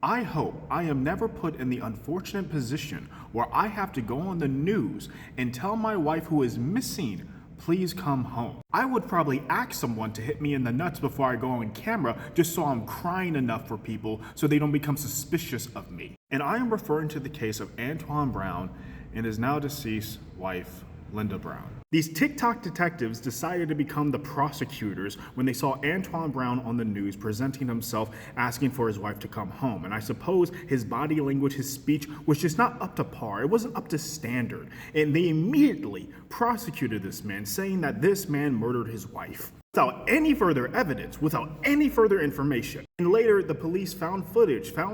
I hope I am never put in the unfortunate position where I have to go on the news and tell my wife who is missing, please come home. I would probably ask someone to hit me in the nuts before I go on camera just so I'm crying enough for people so they don't become suspicious of me. And I am referring to the case of Antwon Brown and his now deceased wife, Linda Brown. These TikTok detectives decided to become the prosecutors when they saw Antwon Brown on the news presenting himself asking for his wife to come home. And I suppose his body language, his speech was just not up to par. It wasn't up to standard. And they immediately prosecuted this man, saying that this man murdered his wife without any further evidence, without any further information. And later, the police found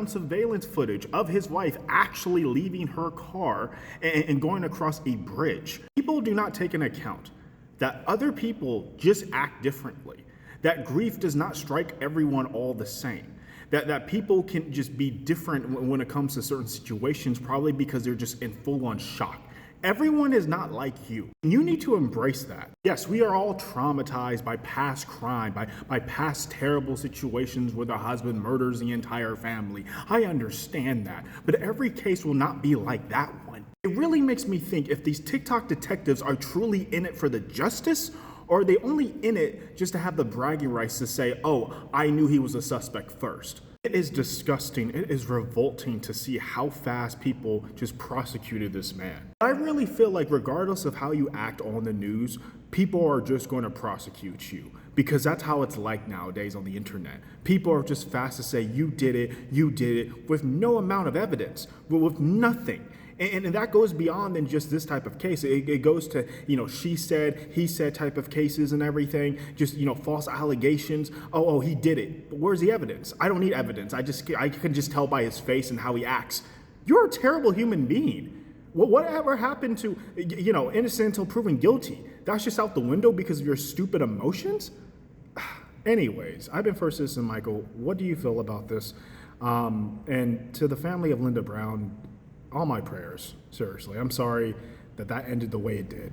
surveillance footage of his wife actually leaving her car and going across a bridge. People do not take into account that other people just act differently, that grief does not strike everyone all the same. That people can just be different when it comes to certain situations, probably because they're just in full-on shock. Everyone is not like you. You need to embrace that. Yes, we are all traumatized by past crime, by past terrible situations where the husband murders the entire family. I understand that, but every case will not be like that one. It really makes me think if these TikTok detectives are truly in it for the justice, or are they only in it just to have the bragging rights to say, oh, I knew he was a suspect first. It is disgusting. It is revolting to see how fast people just prosecuted this man. I really feel like regardless of how you act on the news, people are just going to prosecute you because that's how it's like nowadays on the internet. People are just fast to say, you did it, with no amount of evidence, with nothing. And that goes beyond than just this type of case. It goes to, she said, he said type of cases and everything, just, false allegations. Oh, he did it. But where's the evidence? I don't need evidence. I can just tell by his face and how he acts. You're a terrible human being. Whatever happened to, innocent until proven guilty? That's just out the window because of your stupid emotions? Anyways, I've been First Citizen Michael. What do you feel about this? And to the family of Linda Brown, all my prayers, seriously. I'm sorry that ended the way it did.